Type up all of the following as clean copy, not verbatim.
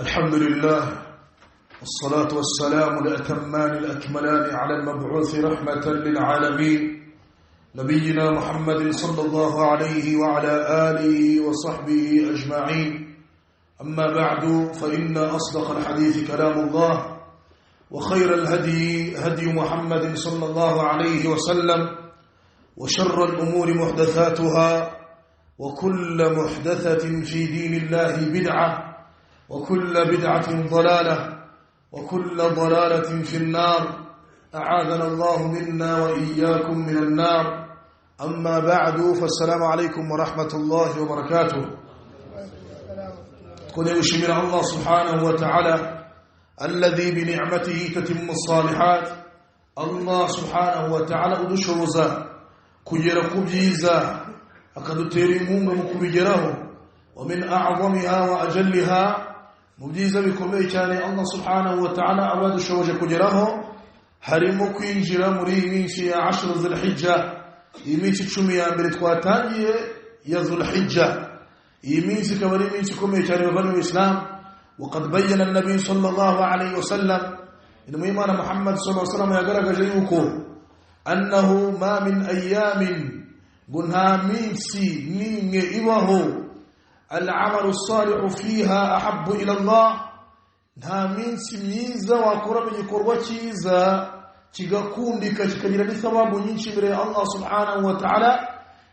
الحمد لله والصلاة والسلام الأتمان الأكملان على المبعوث رحمة للعالمين نبينا محمد صلى الله عليه وعلى آله وصحبه أجمعين. أما بعد فإن أصدق الحديث كلام الله وخير الهدي هدي محمد صلى الله عليه وسلم وشر الأمور محدثاتها وكل محدثة في دين الله بدعة وكل بدعة ضلالة وكل ضلالة في النار أعاذنا الله منا وإياكم من النار. أما بعد فالسلام عليكم ورحمة الله وبركاته. قل يشمر الله سبحانه وتعالى الذي بنعمته تتم الصالحات. الله سبحانه وتعالى أدشوزا كجر كبجيزا أكد تيرمون مكبجره ومن أعظمها وأجلها mubyiza bikomeye cyane Allah subhanahu wa ta'ala abadushoboje kugeraho harimo kwinjira muri iyi minsi ya 10 Zulhijja, iyi minsi 10 ya mbere twatangiye ya Zulhijja. iyi minsi ikaba ari iminsi ikomeye cyane mu Islam. وقد بين النبي صلى الله عليه وسلم إن إمام محمد صلى الله عليه وسلم yagaragaje yuko أنه ما من أيام gunha minsi nimwe ibaho العمل الصالح فيها أحب إلى الله nta minsi myiza wakora mu gikorwa cyiza kigakundika kikagira n'ithawabu nyinshi imbere ya Allah subhanahu wa ta'ala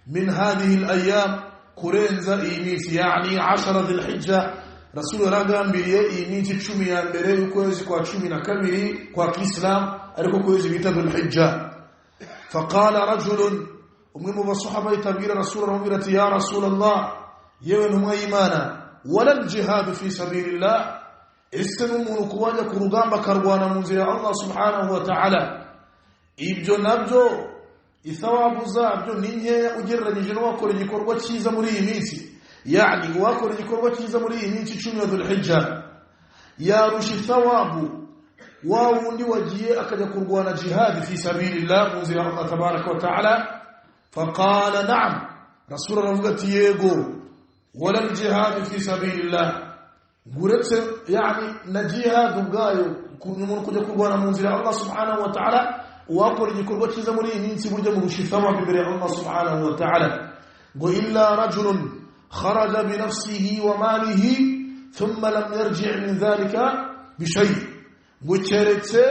min hadhihi al-ayyam kurenza iyi minsi, yani 10 Dhul-Hijja. Rasul yaragambiriye iyi minsi 10 ya mbere y'ukwezi kwa 12 kwa Kiislam ariko kwezi bita Dhul-Hijja. faqala rajulun, umwe mu basahaba yitabira Rasul aramubwira ati ya Rasul Allah, yewe ntumwa y'Imana, wala jihad fi sabilillah, ese n'umuntu kubajya ku rugamba karwana mu nzira ya Allah subhanahu wa ta'ala, ibyo nabyo ithawabu zabyo ni nkeya ugereranyije n'uwakora igikorwa cyiza muri iyi minsi. Yani uwakora igikorwa cyiza muri iyi minsi 10 ya Dhul-Hijja yarusha ithawabu wa wundi wagiye akajya kurwana jihad fi sabilillah mu nzira ya Allah tabaraka wa ta'ala. faqala na'am, Rasul aravuga ati yego, ولا الجهاد في سبيل الله غرت يعني نجihad ubwayo kunyumuntu kujya kurwana mu nzira Allah subhanahu wa ta'ala wakora igikorwa cyiza muri iyi minsi buryo mu rushifawa imbere ya Allah subhanahu wa ta'ala. ngo illa rajulun kharaja bi nafsihi wa malihi thumma lam yarji' min dhalika bi shay, ngo keretse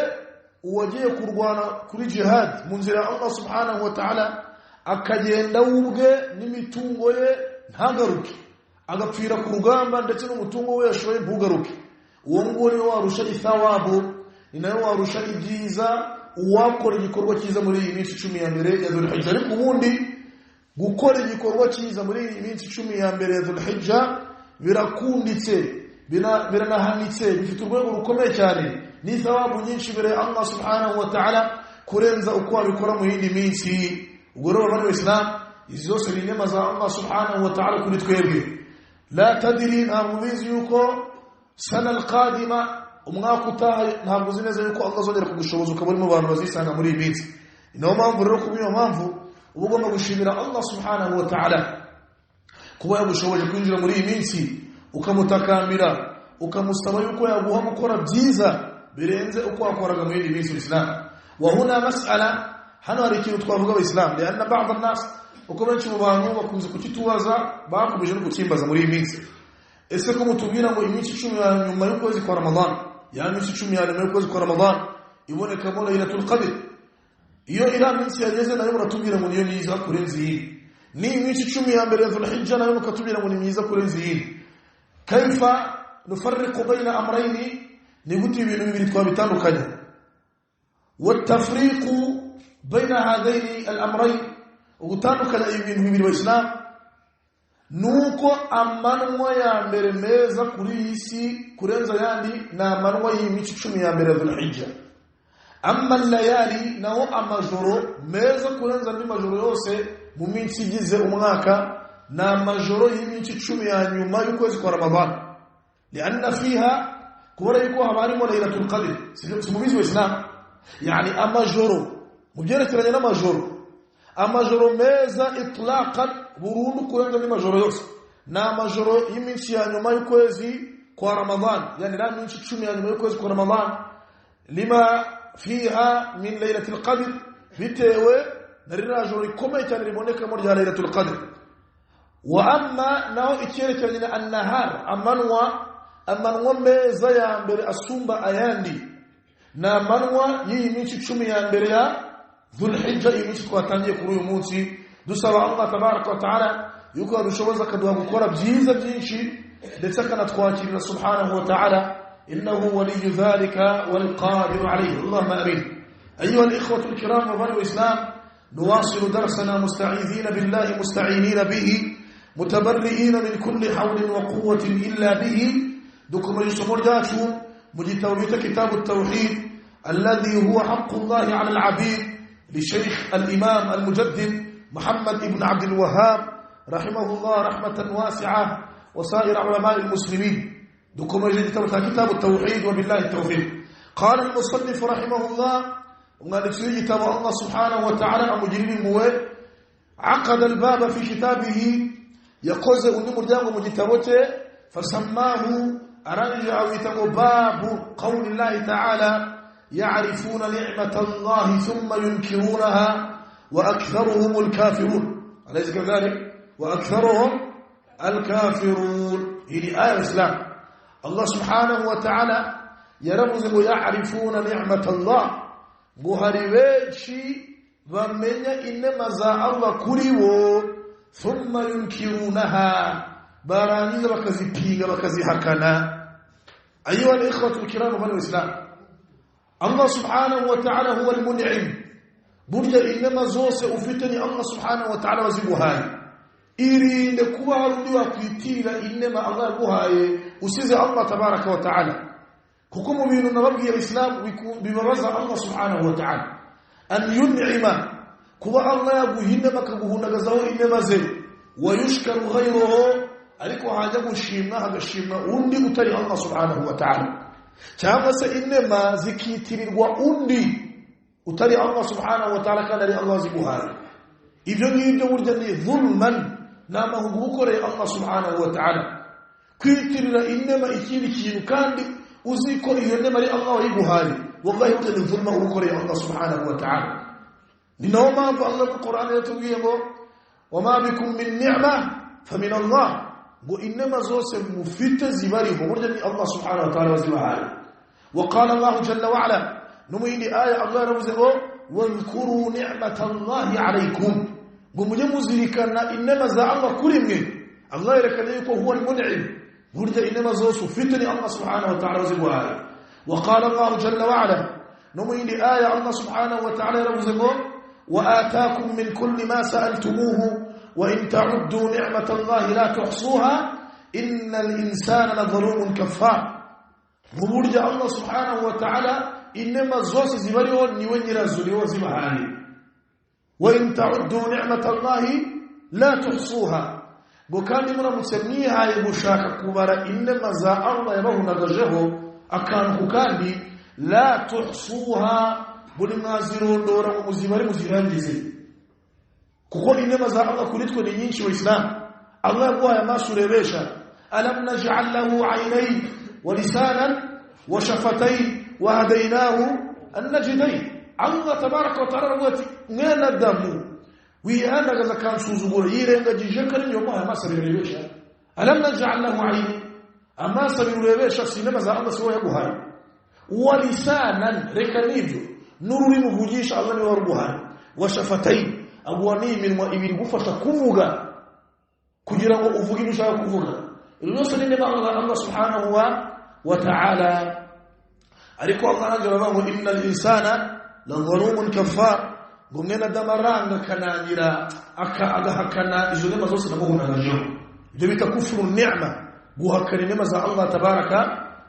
uwagiye kurwana kuri jihad mu nzira ya Allah subhanahu wa ta'ala akagenda ubwe n'imitungo ye ntagaruke, agapfira ku rugamba ndetse n'umutungo we yashoye ntugaruke, uwo nguwo ni warusha ithawabu, ni nayo warusha ibyiza uwakora igikorwa cyiza muri iyi minsi 10 ya mbere ya Dhul-Hijja. ariko ubundi gukora igikorwa cyiza muri iyi minsi 10 ya mbere ya Dhul-Hijja birakunditse, biranahanitse, bifite urwego rukomeye cyane, ni thawabu nyinshi imbere ya Allah subhanahu wa ta'ala kurenza uko abikora mu yindi minsi. ubwo rero bano Islam, izi zose ni inema za Allah subhanahu wa ta'ala kuri twebwe. la tadri, ntabwo ubizi yuko sana al-qadima, umwaka utaha ntabwo uzi neza yuko Allah azongera kugushoboza ukaba uri mu bantu bazisanga muri iyi minsi. niyo mpamvu rero kuba iyo mpamvu uba ugomba gushimira Allah subhanahu wa ta'ala kuba yagushoboje kwinjira muri iyi minsi, ukamutakambira ukamusaba yuko yaguha gukora byiza birenze uko wakoraga muri iyi minsi. Islam wa huna mas'ala, hano hari ikintu twavuga Islam, lianna ba'd an-nas, uko benshi mu bantu bakunze kukitubaza bakomeje no gukimbaza muri iyi minsi. ese ko mutubwira ngo iminsi 10 ya nyuma y'ukwezi kwa Ramadan, ya minsi 10 ya nyuma y'ukwezi kwa Ramadan iboneka mu Laylatul Qadr, iyo ira minsi yageze nayo muratubwira ngo niyo niza kurenza iyi, ni iminsi 10 ya mbere ya Dhul-Hijja nayo mukatubwira ngo ni niza kurenza iyi. kaifa nufarriqu bayna amrayni, ni gute ibintu bibiri twabitandukanye. والتفريق بين هذين الامرين, ugutandukanya ibintu bibiri wa Islam nuko amanwa ya mbere meza kuri isi kurenza yandi na amanwa y'imici 10 ya mbere ya Dhul-Hijja. amma layali, naho amajoro meza kurenza andi majoro yose mu minsi igize umwaka na amajoro y'imici 10 ya nyuma y'ukwezi kwa Ramadan, lianna fiha, kubera yuko haba harimo Laylatul Qadr. simubizi wa Islam, yani amajoro mu byerekeranye n'amajoro, amajoro meza itlaqan burundu kurenza ni majoro yose, na majoro y'iminsi ya nyuma y'ukwezi kwa Ramadhan, yani ndani ya miezi 10 ya mwezi kwa Ramadhan, lima fiha min lailatul qadr, bitewe na rirajo rikome cyane riboneka muri lailatul qadr. Wa amma nao icyerekanye na an-nahar, amanwa meza ya mbere asumba ayandi, na amanwa y'iminsi 10 ya mbere ya Dhulhijja, iminsi twatangiye kuri uyu munsi. Dusaba Allah tabaraka wa taala yuko adushoboza kaduha gukora byiza byinshi, ndetse akanatwakirira subhanahu wa ta'ala, innahu waliyyu dhalika wal qadiru alayhi. Allahumma amin. Ayyuha al-ikhwatu al-kiram wa bani al-islam, nuwasilu darsana musta'idhin billahi musta'inin bihi mutabarri'in min kulli hawlin wa quwwatin illa bihi. dukum yusumurjatu mujitawita kitab at-tauhid alladhi huwa haqqu Allah 'ala al-'abid li shaykh al-imam al-mujaddid Muhammad ibn Abd al-Wahhab rahimahullah rahmatan wasi'ah وسائر علماء المسلمين. دكما يجد كتاب التوحيد وبالله التوفيق. قال المصنف رحمه الله وقال في كتاب الله سبحانه وتعالى مجرمين مواد عقد الباب في كتابه يقوز أنمر جامع مجتوته فسماه أرجع ويتم باب قول الله تعالى يعرفون نعمة الله ثم ينكرونها وأكثرهم الكافرون. أليس كذلك؟ وأكثرهم الكافرون. هذه آية الإسلام. الله سبحانه وتعالى يرمز ويعرفون نعمة الله بهريوشي ومن إنما زاء الله كريو ثم ينكرونها بارانيز وكذي بيغ وكذي حكنا. أيها الإخوة الكرام من الإسلام، الله سبحانه وتعالى هو المنعم. برجع إنما زوس أفتني الله سبحانه وتعالى وزبهاي irinde kuba harudiwa kwitira inema Allah guhaye usize Allah tabaraka wa taala. kuko mu bintu nababwiye Islam bibabaza Allah subhanahu wa taala an yun'ima, kuba Allah yaguhinde bakaguhundagazaho inema ze, wa yushkaru ghayruhu, ariko haja gushimwa hagashimwa undi utari Allah subhanahu wa taala, cyangwa se inema zikitirirwa undi utari Allah subhanahu wa taala kandi ari Allah ziguhaye. Ibyo ngibyo burya ni dhulman, nama hugukoreye Allah subhanahu wa ta'ala, kwitirira inema ikindi kintu kandi uziko iyo nema ari Allah wayiguhaye. Wallahi burya ni dhulma hugukoreye Allah subhanahu wa ta'ala. Ni nayo mpamvu Allah mu Qur'an yatubwiye ngo wama bikum min ni'ma famin Allah, ngo inema zose mufite zibariho burya ni Allah subhanahu wa ta'ala wazibahaye. Wa qala Allah jalla wa ala, numuyindi aya Allah yaravuze ngo wadhkuru ni'matallahi alaykum, ngo mujye muzirikana inema za Allah kuri mwe. Allah yerekana yuko huwa al-mun'im, burya inema zose ufite ni Allah subhanahu wa ta'ala wazibahaye. Wa qala Allah jalla wa ala, numuyindi aya Allah subhanahu wa ta'ala yaravuze ngo wa ataakum min kulli ma sa'altumuhu wa in ta'uddu ni'matallahi la tuhsuha innal insana ladhalumun kaffar. Burya Allah subhanahu wa ta'ala inema zose zibariho niwe nyirazo, niwe wazibahaye. Wa in ta'uddu ni'matallahi la tuhsuha, ngo kandi muramutse mwihaye gushaka kubara inema za Allah yabahunagajeho akantu kandi la tuhsuha, buri mwazirondora mu muzibari muzirangize, kuko inema za Allah kuri twe ni nyinshi. Waislamu, Allah yaguhaye amaso urebesha. alam naj'al lahu 'aynayn wa lisanan wa shafatayn وهديناه النجدين. Allah tabaraka wa taala wati ngena damu wihanda gaza kan suzugura yirenga jijekare nyo kwa masabirebesha. alam naj'al lahu 'ayni, amma sabirebesha sinema za Allah sawa yaguhaye. wa lisanan, rekanivyo nururi muvugisha Allah ni waruguhaye. wa shafatayn, abwani min wa ibiri gufasha kuvuga kugira ngo uvuge ibyo ushaka kuvuga. Ilose ni Allah subhanahu wa ta'ala. Ariko Allah anajura ngo innal insana la zalumun kaffar, ngena damaranga kanangira agahakana izo nema zose namuhunagaje. Ibyo bita kufuru ni'ma, guhakana nema za Allah tabaraka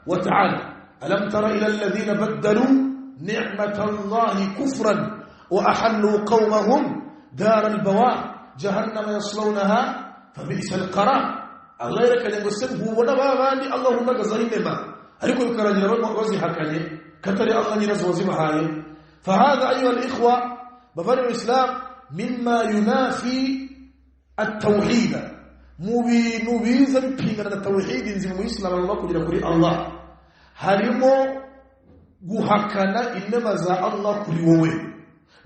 wa ta'ala. alam tara ila alladhina baddalu ni'matallahi kufran wa ahallu qawmahum dar al-bawar jahannama yaslawnaha fabi'sal qarar. Allah yakale ngosebu wona babandi Allah hunagaza inema, ariko bikaragira wazi hakanye katari Allah nyirazo wazibahaye. فهذا أيها الإخوة بفرع الإسلام مما ينافي التوحيد، mu bintu biza bipingana na tawhid nzima mu Islam bagomba kugira kuri Allah harimo guhakana inema za Allah kuri wowe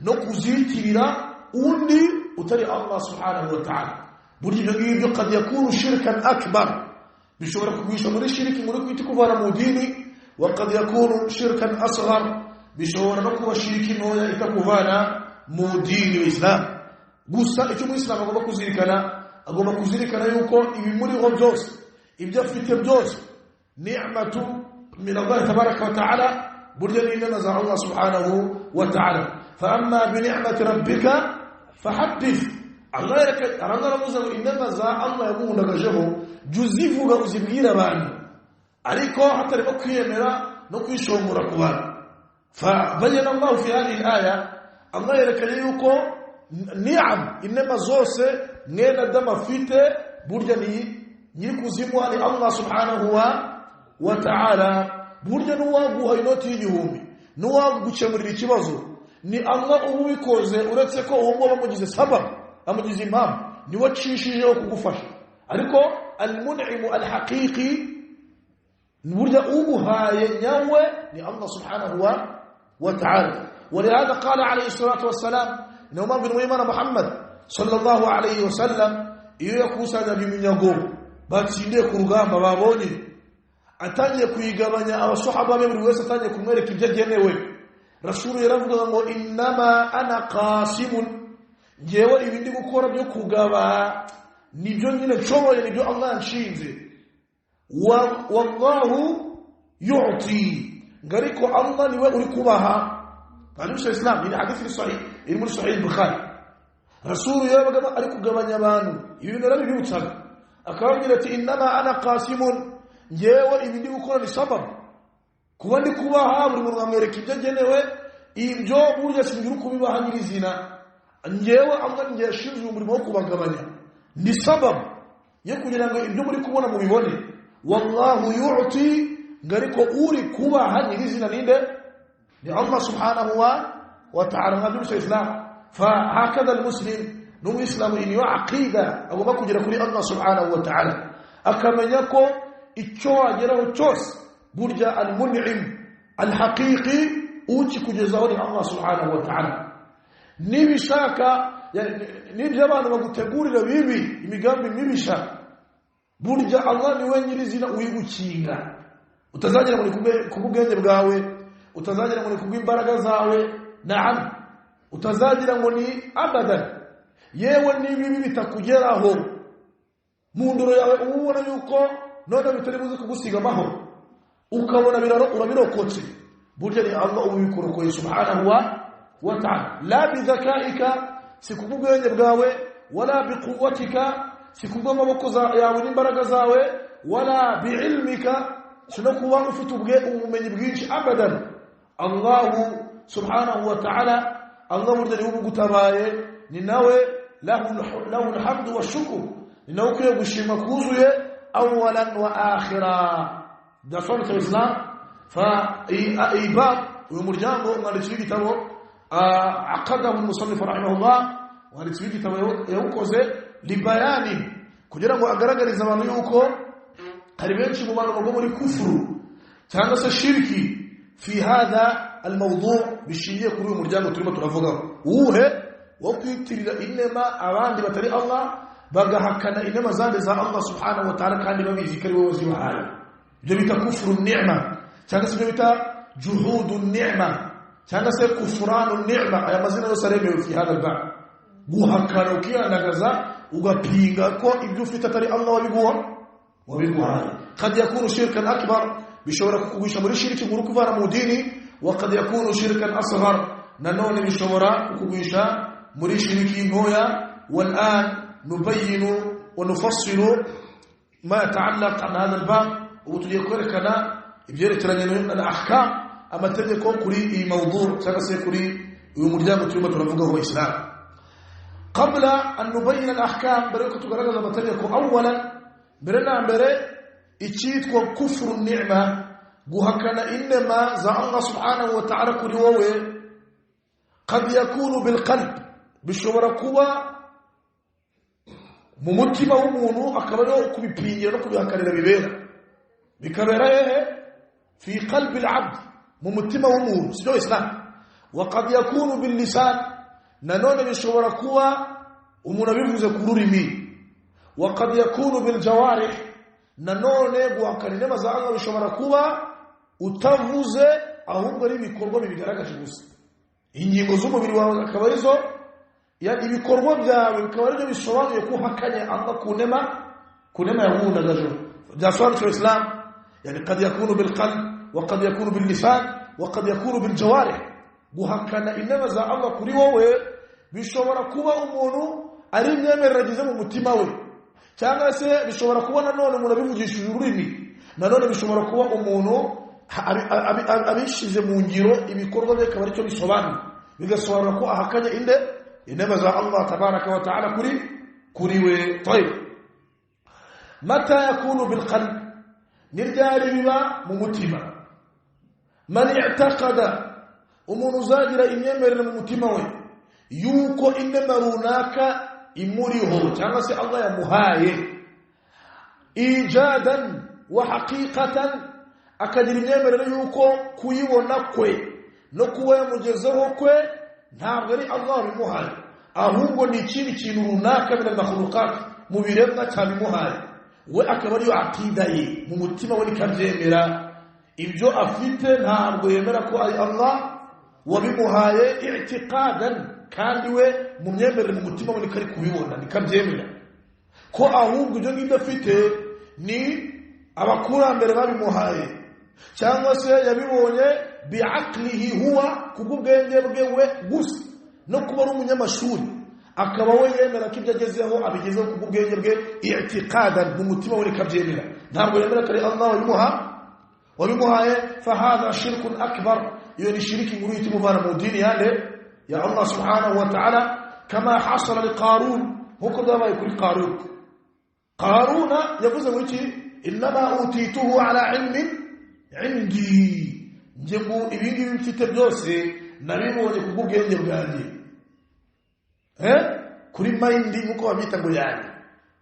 no kuzitirira undi utari Allah subhanahu wa ta'ala. Buryo ngibyo kad yakunu shirkan akbar, bishobora kugwisha muri shirki muri kwita kuvana mu dini, wa kad yakunu shirkan asghar, bishobora no kuba shirki ntoya itakuvana mu dini w'Islam. Gusa icyo mu Islam agomba kuzirikana yuko ibi muri ho byose ibyo afite byose ni'matu min Allah tabaraka wa ta'ala, buryo ni inema za Allah subhanahu wa ta'ala. Fa amma bi ni'mati rabbika fahaddith. Allah aramuza ngo inema za Allah yagundagajeho juzivuga uzibwira abantu, ariko hatarimo kwiyemera no kwishongora ku bantu. Fa bayyana Allah fi hadhihi al-aya, Allah yerekanye yuko ni'am inema zose mwene Adamu afite burya ni kuzimwa ni Allah subhanahu wa ta'ala. Burya nuwaguha inoti y'igihumbi, nuwagukemurira ikibazo ni Allah ubikoze, uretse ko uwo bamugize sababu, amugize impamvu ni wacishijeho kugufasha. Ariko al-mun'imu al-haqiqi burya uguhaye nyawe ni Allah subhanahu wa ta'ala. ولهذا قال عليه الصلاة والسلام إنما بن ويمان محمد صلى الله عليه وسلم iyo yakusanya biminyago batsinde ku rugamba babonye atanye kuyigabanya abasahaba be buri wese atanye kumwereka ibyo agenewe. Rasulu yaravuga ngo innama ana qasimun, ngewe ibindi gukora byo kugaba nibyo nyine nshoboye, nibyo Allah yanshinze. Wallahu yu'ti, ngariko Allah niwe uri kubaha. Hadith Islam ni hadith sahih iri muri sahih Bukhari. Rasulu yabaga ari kugabanya abantu ibintu narabibutsaga, akababwira ati innama ana qasimun, ngewe ibindi gukora ni sababu, kuba ndi kubaha buri muntu amwereka ibyo agenewe, ibyo burya singira kubibaha nyirizina. Ngewe Allah ngiye ashinzwe umurimo wo kubagabanya, ni sababu yo kugira ngo ibyo muri kubona mu bibone. Wallahu yu'ti, ngariko uri kubaha nyirizina ninde? Ni Allah subhanahu wa ta'ala. Nabi Islam fa hakada al-muslim no Islam ni aqida agomba kugira kuri Allah subhanahu wa ta'ala, akamenya ko icyo ageraho cyose burya al-mun'im al-haqiqi uci kugezaho ni Allah subhanahu wa ta'ala. Nibishaka nibyo abantu bagutegurira bibi imigambi mibisha, burya Allah ni we nyirizina uyigukinga. Utazagira muri kubugenge bwawe, utazagira ngo ni kubw'imbaraga zawe, naam, utazagira ngo ni abadan. Yewe nibibi bitakugeraho mu ndoro yawe ubona yuko none bitari buze kugusiga amahoro, ukabona urabirokotse, burya ni Allah ubikorokoye subhanahu wa ta'ala. La bidhakaika, sikubugenge bwawe, wala biquwwatika, sikubw'amaboko yawe n'imbaraga zawe, wala biilmika, sinokuba ufite ubumenyi bwinshi, abadan. Allah subhanahu wa ta'ala, Allah burya ni ubugutabaye, ni nawe lahu alhamdu wa shukr, ni nawe ukwiye gushima kuzuye awalan wa akhira. Dafanatu Islam fa ibab uyu muryango umwanditsi w'igitabo aqadahu al-musannif rahimahullah, umwanditsi w'igitabo yawukoze libayani, kugira ngo agaragarize abantu yuko hari benshi mu bantu bagwa muri kufuru cyangwa se shirki fi hadha al-mawdu' bishiye kuri uyu muryango turimo turavugaho, uhe wo kwitirira inema abandi batari Allah, bagahakana inema zandi za Allah subhanahu wa ta'ala kandi babizi kari wowe zibahaye. Ibyo bita kufuru ni'ma, cyangwa se bita juhudu ni'ma, cyangwa se kufuranu ni'ma. Aya mazina yose aremewe fi hadha al-ba'. Guhakana ukiyanagaza ugapinga ko ibyo ufite atari Allah wabiguhaye. Kad yakunu shirkan akbar, bishobora kukugwisha muri shirki muri kuvana mu dini, wa kad yakunu shirkan asghar, nanone bishobora kukugwisha muri shirki ntoya. Wal'an nubayyinu wa nufassilu ma yata'allaq an hadha al-bab, ubu tugiye kwerekana ibyerekeranye n'ahkam, amategeko kuri iyi mawdu' cyangwa se kuri uyu muryango turimo turavugaho wa Islam. Qabla an nubayyana al-ahkam, mbere ko tugaragaza amategeko, awalan mbere na mbere icyitwa kufuru ni'ma, guhakana inema za Allah subhanahu wa ta'ala kuri wowe, qad yakunu bil qalb, bishobora kuba mu mutima w'umuntu akaba ariho kubipingira no kubihakarira bikabera hehe fi qalbi al-abd mu mutima w'umuntu sio islam wa qad yakunu bil lisan nanone bishobora kuba umuntu abivuze ku rurimi wa qad yakunu bil jawarih nanone guhakarira inema za Allah bishobora kuba utavuze ahubwo ari ibikorwa bibigaragaje gusa ingingo z'umubiri wawe akaba arizo ya ibikorwa byawe bikaba aribyo bisobanuye ko uhakanye Allah kunema yahundagaje byasobanura Islam yani qad yakunu bil qalb wa qad yakunu bil lisan wa qad yakunu bil jawarih guhakana inema za Allah kuri wowe bishobora kuba umuntu ari imyemerere agize mu mutima we cyangwa se bishobora kuba nanone umuntu abivugishije ururimi nanone bishobora kuba umuntu abishize mu ngiro ibikorwa bye akaba aricyo bisobanura bigasobanura ko ahakanye inema za Allah tabaraka wa taala kuri we طيب mata yakunu bil qalb niryari biba mu mutima man i'taqada umuntu uzagira imyemerere mu mutima we yuko inema runaka imuriho cyangwa se Allah yamuhaye ijadan wa haqiqatan akagira imyemerere yuko kuyibona kwe no kuba yamugezeho kwe ntabwo ari Allah bimuhaye ahubwo ni ikindi kintu runaka min al-makhluqat mu biremwa cyabimuhaye we akaba ariyo aqida ye mu mutima we nikabyemera ibyo afite ntabwo yemera ko ari Allah wabimuhaye i'tiqadan kandi we mu myemerere mu mutima we nikari kubibona nikabyemera ko ahubwo ibyo ngibyo afite ni abakurambere babimuhaye cyangwa se yabibonye bi'aqlihi huwa kubwenge bwe gusa no kuba ari umunyamashuri akaba we yemera ko ibyo agezeho abigezeho kubwenge bwe i'tiqadan mu mutima we nikabyemera ntabwo yemera ko ari Allah wabimuhaye fa hadha shirkun akbar iyo ni shiriki nkuru itimuvana mu dini yale ya Allah subhanahu wa ta'ala kama hasala li Qarun huko dabaye kuri Qaruna yavuze ngo iki inma utituhu ala ilmin indi njyewe ibindi mfite byose nabibonye kubwenge bwanjye kuri mind nuko babita ngo yani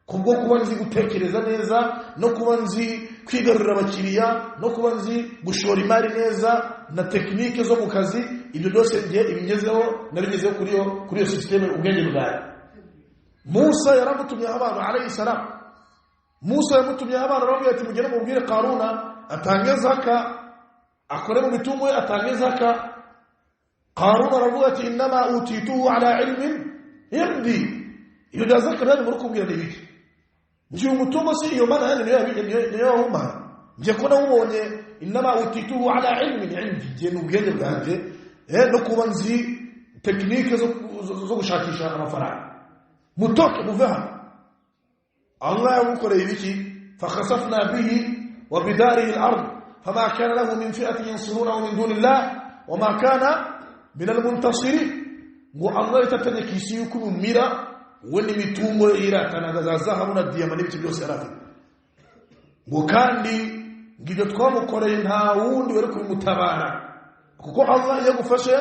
kubwo kuba nzi gutekereza neza no kuba nzi kwigarurira abakiriya no kuba nzi gushora imari neza na technique zo mu kazi ibyo byose ngiye ibingezeho narigezeho kuri iyo systeme ubwenge bwawe Musa yaramutumye abantu alayhi salam Musa yamutumye abantu bamwe ati mugere mubwire Qaruna atange zaka akore mu mitungo atange zaka Qaruna aravuga ati inma utituhu ala ilmin indi iyo zaka rero muri kubwira n'ibiki nje umutungo si iyo mana niyo huma nje ko nawubonye inma utituhu ala ilmin indi je n'ubwenge bwanjye no kuba nzi technique zo gushakisha amafaranga mutoke muveha Allah yamukoreye ibiki fakhasafna bihi wa bidarihi al-ard fama kana lahu min fi'atin yansurunahu min dunillah wama kana min al-muntasirin ngo Allah itatanye kisi yuko mumira woni mitungo iratana za zahabu na diyama n'ibiti byose yarafite ngo kandi ngibyo twamukoreye nta wundi wari kumutabara kuko Allah yagufashe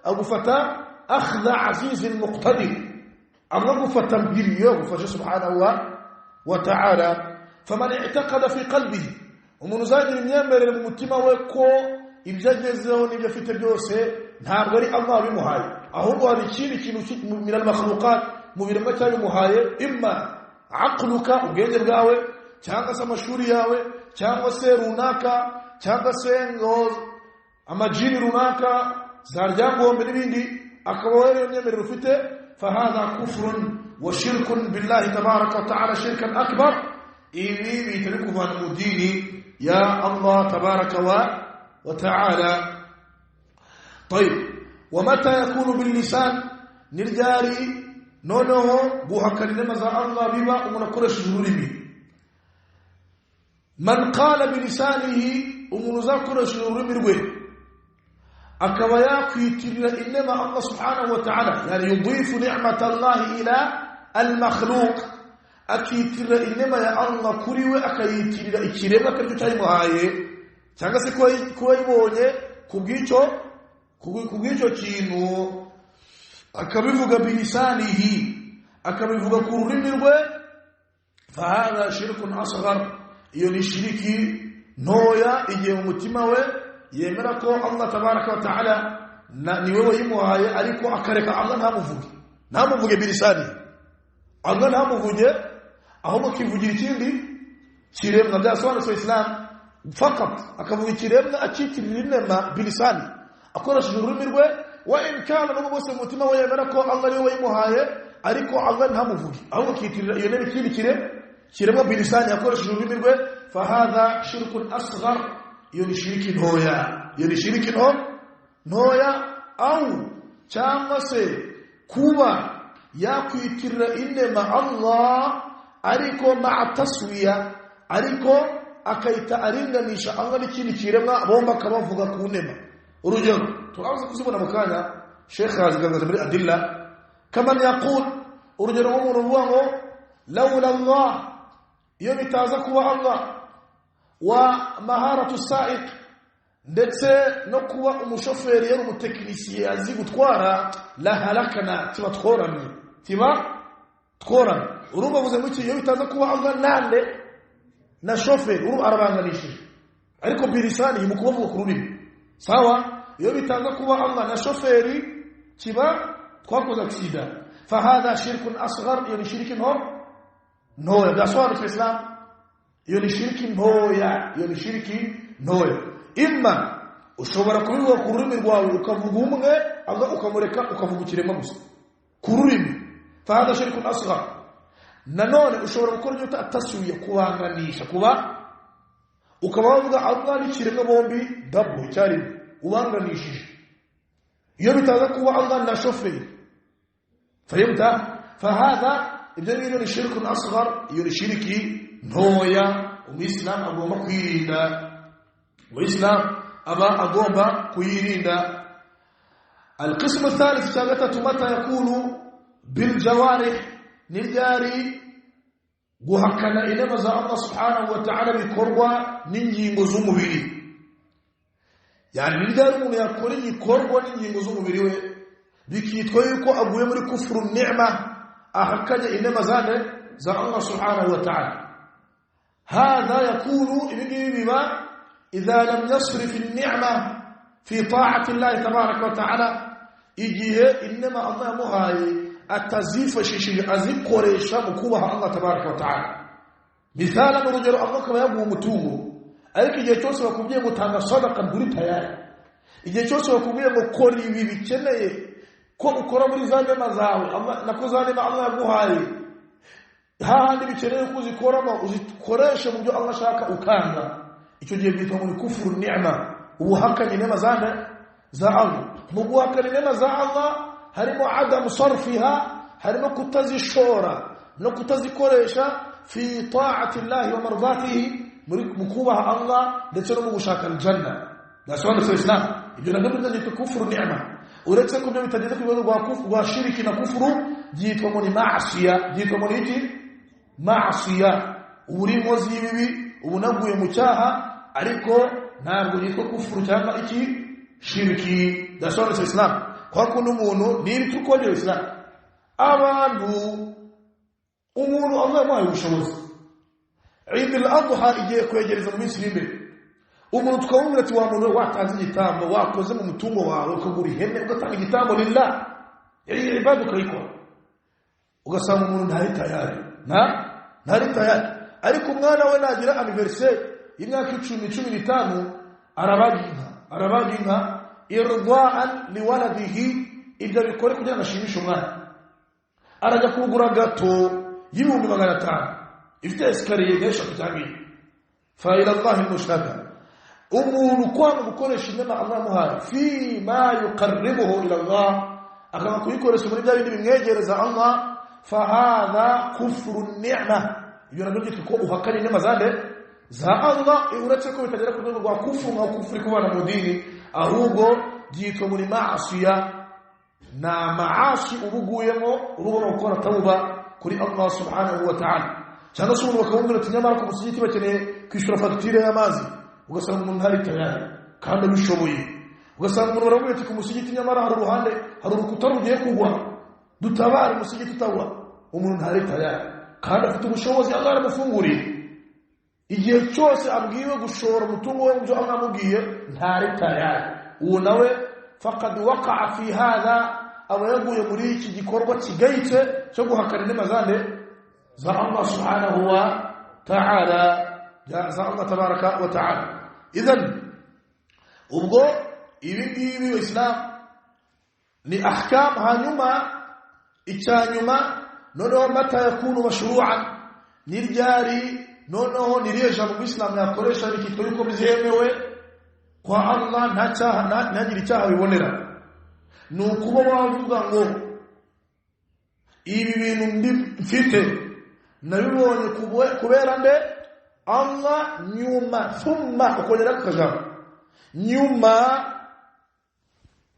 agufata akhdha azizil muqtadir Allah gufata mbiriyo gufashe subhanahu wa ta'ala faman i'taqada fi qalbihi umuntu zagira imyemerere mu mutima we ko ibyo agezeho n'ibyo afite byose ntabwo ari Allah bimuhaye ahubwo hari ikindi kintu min al-makhluqat mu biremwa cyabimuhaye imma aqluka ubwenge bwawe cyangwa se amashuri yawe cyangwa se runaka cyangwa se ngo amajini runaka zaryangombe n'ibindi akaba wari imyemerere ufite فهذا كفر وشرك بالله تبارك وتعالى شركا أكبر إني بيتركه عن الدين يا الله تبارك وتعالى طيب ومتى يكون باللسان نرجاري نونه بوهكر نمزا الله بما ومنكرش جروري من قال بلسانه ومنذكرش جروري akaba yakwitirira inema Allah subhanahu wa ta'ala yani yudifu ni'mat Allah ila al-makhluq akitirira inema ya Allah kuri we akayitirira ikiremwa kandi cyayimuhaye cyangwa se ko yibonye kubwicyo kintu akabivuga bilisanihi akabivuga ku rurimi rwe fahadha shirkun asghar, iyo ni shiriki ntoya igihe mu mutima we yemera ko Allah tabaraka wa taala ni wewe yimuhaye ariko akareka Allah ntamuvuge bilisani, Allah ntamuvuge ahubwo kivugira ikindi kiremwa. Byasobanutse Islam fakat akavuga ikiremwa akitirira inema bilisani akoresheje ururimi rwe, wa in kana no bose mu mutima we yemera ko Allah ni wewe yimuhaye ariko Allah ntamuvuge ahubwo kitirira iyo neme ikindi kiremwa bilisani akoresheje ururimi rwe, fahadha shirkun asghar, iyo ni shiriki ntoya, au cyangwa se kuba yakwitirira inema Allah ariko ma'a taswiya, ariko akaita aringanisha Allah n'ikindi kiremwa bomba kabavuga ku nema. Urugero turaza kuzibona mukanya Sheikh azigangaza muri adilla kama yaqul, urugero umuntu uvuga ngo laula Allah, iyo bitaza kuba Allah, wa maharatu sa'iq, ndetse no kuba umushoferi yari umutekinisiye azi gutwara, la halakana tiba tworana. Urumva buze muki iyo bitaza kuba Allah nande na shoferi uru arabanganishije, ariko bilisani mukubavuga ku rurimi sawa. Iyo bitaza kuba Allah na shoferi kiba twakoze aksida, fahadha shirkun asghar, iyo ni shirki ntoya. Byasobanutse Islam, iyo ni shirki ntoya. Imma ushobora kubivuga ku rurimi rwawe ukavuga umwe, Allah ukamureka ukavuga ikiremwa gusa ku rurimi, fahadha shirkun asghar. Nanone ushobora gukora ibyo atashuye kubanganisha, kuba ukaba wavuga Allah n'ikiremwa bombi double cyari ubanganishije. Iyo bitaza kuba Allah na shoferi, fahimta, fahadha ibyo ni shirkun asghar, iyo ni shirki ntoya. Umuyisilamu agomba kuyirinda. القسم الثالث ثلاثة متى يكون بالجوارح نجاري guhakana inema za Allah subhanahu wa ta'ala bikorwa n'ingingo z'umubiri. Yani nijari umuntu yakora igikorwa n'ingingo z'umubiri we bikitwa yuko aguye muri kufuru ni'ma, ahakanya inema za Allah subhanahu wa ta'ala. هذا يكون بما إذا لم يصرف النعمة في طاعة الله تبارك وتعالى، إجيه إنما الله مهاي التزيف شيء أزيب قريشا مكوبها الله تبارك وتعالى. مثالا نرجع الله كما يبغى متوه، أيك إجيه توسى وكمية متانا صدقا بريتها يعني، إجيه توسى وكمية مكوري بيبيتشنا كورا زاني مزاوي الله نكوزاني مع الله مهاي hahandi bikeneye kuzikoramo uzikoresha mu byo Allah shaka ukanga. Icyo gihe byitwa muri kufuru ni'ma, ubuhakanye inema za Allah. Mu guhakana inema za Allah harimo adam sarfiha, harimo kutazishora no kutazikoresha fi ta'ati Allah wa mardatihi, mu kubaha Allah ndetse no mu gushaka aljanna. That's Islam. Ibyo nabyo byitwa kufuru ni'ma. Uretse ko byo bitageze ku bibazo gwa shiriki na kufuru, byitwa muri ma'asiya, byitwa muri iki ma'asiya, urimo zibibi ubunaguye mu cyaha, ariko ntabwo yitwa kufuru cyangwa iki shiriki. That's Islam. Kwa kuno umuntu nibi tukoje Islam abantu umuntu Allah maye ubushobozi. Eid al-Adha igiye kwegereza mu minsi imbere, umuntu twabumira ati wa muntu watanze igitambo, wakoze mu mutungo wawe ukagura ihene ugatanga igitambo lillah, yari ibadu kayikora, ugasanga umuntu ntari tayari, ariko umwana we nagira anniversaire y'imyaka 10-15 arabaga inka irdaan liwaladihi, ibyo bikore kugira ngo ashimishe umwana. Arajya kugura gato y'ibihumbi 500 ifite esikariye n'eshatu cyangwa fa ila Allah al-mushtaka. Umuntu kwanga gukoresha inema Allah muhaye fi ma yuqarribuhu ila Allah, akaba kuyikoresha muri bya bindi bimwegereza Allah, fahadha kufru ni'ma. Ibyo nabyo byitwa ko uhakana inema za Allah, uretse ko bitagera ku rwego rwa kufuru nka kufuri kubana mu dini, ahubwo byitwa muri ma'asiya. Na maasi ubuguyemo urubona gukora tauba kuri Allah subhanahu wa ta'ala. Cyangwa se umuntu bakabwira ati nyamara ku musigiti bakeneye kwishyura fagitire y'amazi, ugasanga umuntu ntari tayari kandi abishoboye. Ugasanga umuntu baravuga ati ku musigiti nyamara hari urukuta rugiye kugwa, dutabare umusigiti utagwa, umuntu ntari tayari. kandi afite ubushobozi Allah aramufunguriye igihe cyose abwiwe gushora umutungo we mu byo Allah amubwiye ntari tayari uwo nawe faqad waqa'a fi hadha aba yaguye muri iki gikorwa kigayitse cyo guhakana inema zande za Allah subhanahu wa ta'ala za Allah tabaraka wa ta'ala idan ubwo ibi ngibi Islam ni ahkam hanyuma icyanyuma noneho mata yakunu mashru'an niryari noneho niriyeje mu Islam yakoresha bikitwa yuko bizemewe kwa Allah ntagire icyaha bibonera nukuba wavuga ngo ibi bintu mfite nabibonye kubera nde Allah nyuma thumma ukolera kajama nyuma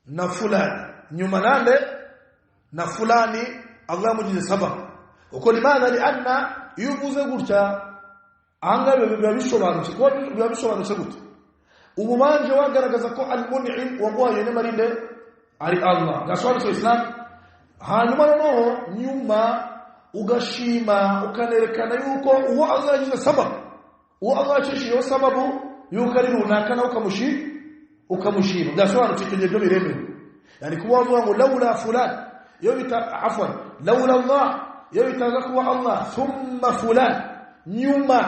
na fulani nyuma nande na fulani Allah yamugize sababu uko limana li anna yuvuze gutya anga biba bisobanutse gute ubumanje wagaragaza ko al-mun'im waguhaye n'amarinde ari Allah gasobanutse Islam hanyuma noneho nyuma ugashima ukanerekana yuko uwo Allah yagize sababu uwo Allah yacishiye sababu yuko ari runaka na ukamushima gasobanutse icyo byo biremewe yani kuba wavuga ngo laula fulan yo bita afwan laula Allah yo bitaza kuba Allah thumma fulan nyuma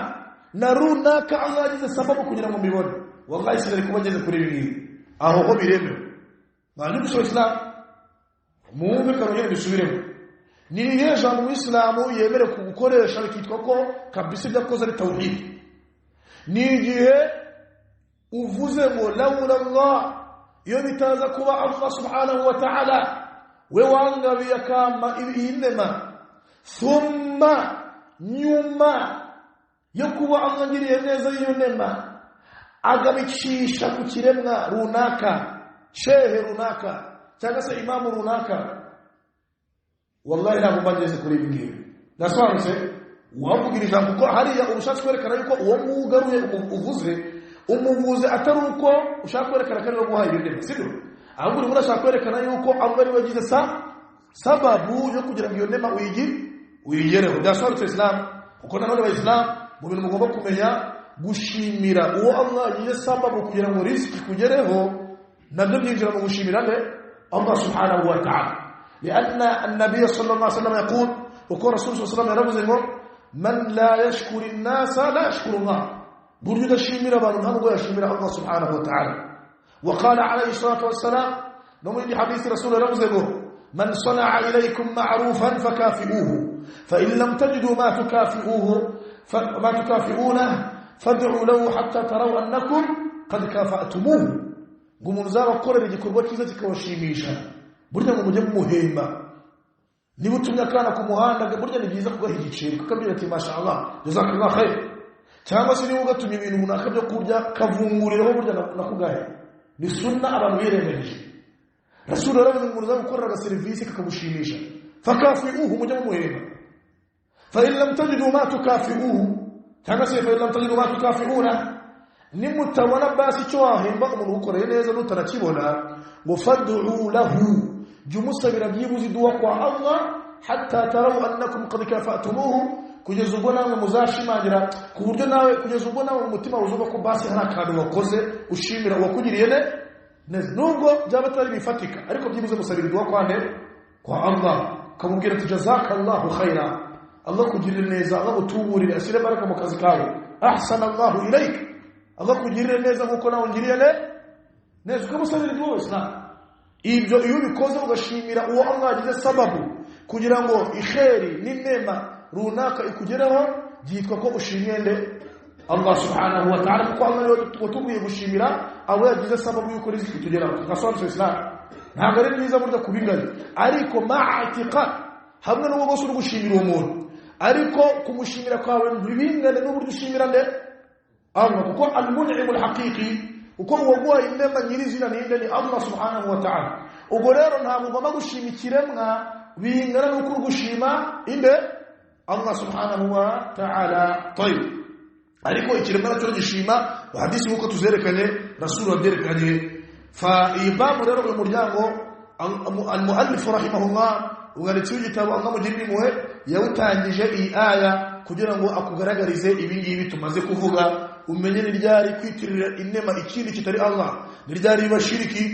na runaka Allah yagize sababu kugira ngo mbibone wallahi sinari kubageze kuri ibi aho ho biremewe Manu so Islam muumbe karongera bisubiremo ni yeje mu Islam yemere kugukoresha bikitwa ko kabisa byakoze ari tauhid ni gihe uvuze ngo laula Allah iyo bitaza kuba Allah subhanahu wa ta'ala we wangabiye kama inema thumma nyuma yo kuba Allah ngiriye neza iyo nema agabicisha ku kiremwa runaka shehe runaka cyangwa se imamu runaka wallahi ntabwo mbageze kuri ibi ngibi nasobanutse wavugira ijambo kuko hariya urushatse kwerekana yuko uwo mugaruye umuvuze atari uko ushaka kwerekana ko ari we guhaye ibiremwa sibyo ahubwo urimo urashaka kwerekana yuko abo ari wagize sababu yo kugira ngo iyo nema uyigereho byasobanutse Islam kuko nanone abayisilamu mu bintu mugomba kumenya gushimira uwo Allah yagize sababu kugira ngo riziki kugereho nabyo byinjira mu gushimira Allah subhanahu wa ta'ala لأن النبي صلى الله عليه وسلم يقول وقال رسول صلى الله عليه وسلم يرمز من لا يشكر الناس لا يشكر الله برجد الشميرة بانه يشمير الله سبحانه وتعالى وقال عليه الصلاة والسلام نمر حديث رسول يرمز من صنع إليكم معروفا فكافئوه فإن لم تجدوا ما تكافئونه فادعوا له حتى تروا أنكم قد كافأتموه قوموا مزارة قرر يجيكم وكذا وشيميشا burya mu mujye muhemba niba utumya kana ku muhanda burya ni byiza kugaha igiceri kukabwira ati mashallah jazakallah khair cyangwa se niba ugatumya ibintu runaka byo kurya kavungurireho burya nakugahe ni sunna abantu biremeje rasul aravuze ngo uza gukorera service kakagushimisha fakafiuhu mujye muhemba fa in lam tajidu ma tukafiuhu cyangwa se fa in lam tajidu ma tukafiuna nimutabona basi cyo wahemba umuntu ukoreye neza n'utarakibona ngo fad'u lahu jumusabira byibuzi duwa kwa Allah hatta taraw annakum qad kafa'tumuhu kugeza ubwo namwe muzashimangira ku buryo nawe kugeza ubwo nawe umutima uzuba ko basi hari akantu wakoze ushimira wakugiriye neza nubwo byaba atari bifatika ariko byibuze musabira duwa kwa Allah kamubwira ati jazakallahu khaira Allah kugirire neza Allah utuburire asire baraka mu kazi kawe ahsana Allah ilayk Allah kugirire neza nkuko nawe ngiriye neza ukamusabira duwa Islam ibyo iyo bikoze ugashimira uwo Allah yagize sababu kugira ngo ikheri n'inema runaka ikugeraho byitwa ko ushimiye Allah subhanahu wa ta'ala kuko Allah yatuguye gushimira abo yagize sababu yuko riziki tugeraho tugasobanura Islam ntabwo ari byiza burya kubingana ariko ma'atiqad hamwe n'uwo bose uri gushimira umuntu ariko kumushimira kwawe ntibingane n'uburyo ushimira Allah kuko al-mun'im al-haqiqi uko uwaguha inema nyirizina ninde ni Allah subhanahu wa ta'ala ubwo rero ntabwo ugomba gushima ikiremwa bingana n'uko gushima Allah subhanahu wa ta'ala tayib ariko ikiremwa cyo gishima hadisi uko tuzerekanye rasul wabyerekanye fa ibamu rero mu muryango al-muallif rahimahullah umwanditsi w'igitabo Allah mugirira impuhwe yawutangije iyi aya kugira ngo akugaragarize ibingibi tumaze kuvuga umenye ni ryari kwitirira inema ikindi kitari Allah ni ryari bashiriki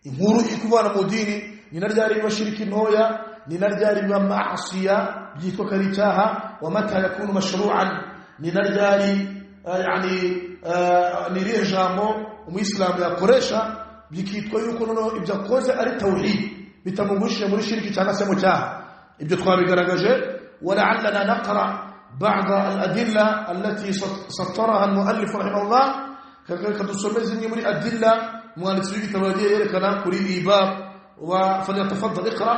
inkuru ikuvana mu dini ni ryari bashiriki ntoya ni ryari bamasiya byitwa kari cyaha wa mata yakunu mashru'an ni ryari yani ni rijamo umuyisilamu yakoresha bikitwa yuko noneho ibyo akoze ari tauhid bitamugushe muri shiriki cyangwa se mu cyaha ibyo twabigaragaje wala'allana naqra بعض الأدلة التي سطرها المؤلف رحمه الله كذلك تسمى زي من الأدلة مؤلف سوي تواجه كلام كل إيباب فليتفضل اقرأ.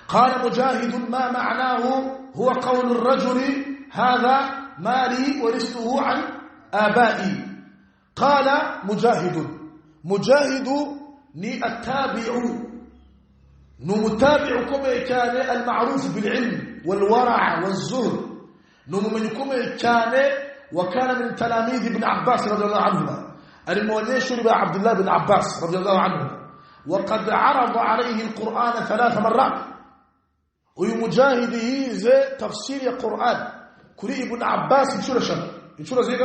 قال مجاهد ما معناه هو قول الرجل هذا مالي ورثته عن آبائي. قال مجاهد ني التابع نمتابعكم كان المعروف بالعلم والورع والزهد نمنكم كان وكان من تلاميذ ابن عباس رضي الله عنهما الموليش عبد الله بن عباس رضي الله عنه وقد عرض عليه القرآن 3 مرات ومجاهده زي تفسير القرآن كل ابن عباس يشور زي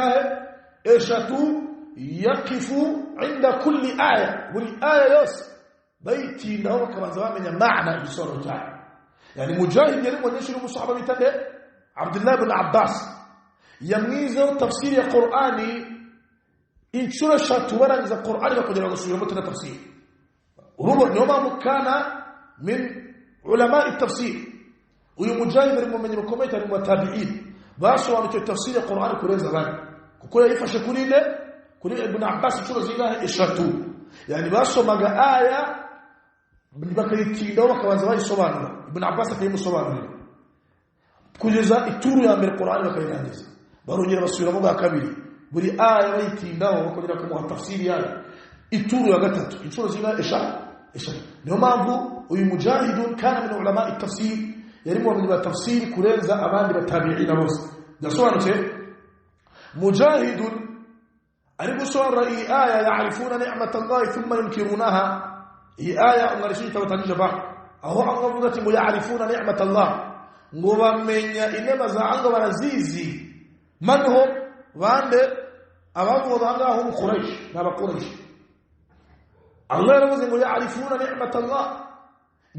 إيشاتو يقف عند كل آية والآية يس بيتي له كما زمان من معنى بصوره تعالى يعني مجاهد يلم ونشر مصحبه بتاعه عبد الله بن عباس يميزه تفسير القرآن إن شرع شاتورا إذا القرآن يقول الرسول يمتنا تفسير ربما يوم كان من علماء التفسير ويمجاهد من المكوميت المتابعين باسوا عن تفسير القرآن كل زمان كل يفش كل ابن عباس شرع زيها إشاتو يعني باسوا مع آية bakayitindo bakabanza bayisobanura ibn Abbas akayimusobanurira kugeza ituru ya mbere Qur'an bakayirangiza barongera basubiramo bwa kabiri buri aya bayitindaho bakongera kumuha tafsiri yayo ituru ya gatatu inshuro zina esha niyo mpamvu uyu mujahidun kana min ulama at-tafsir yarimo mu tafsiri kurenza abandi batabi'ina bose yasobanutse mujahidun ari gusobanura iyi aya ya'rifuna ni'matallahi thumma yunkirunaha هي آية أمريكية وتنجبة أهو أنظر ذاتي يعرفون نعمة الله ومن إنما زعنق ونزيزي من هم وعند أمام وضعناهم قريش نبا قريش الله رمزي يعرفون نعمة الله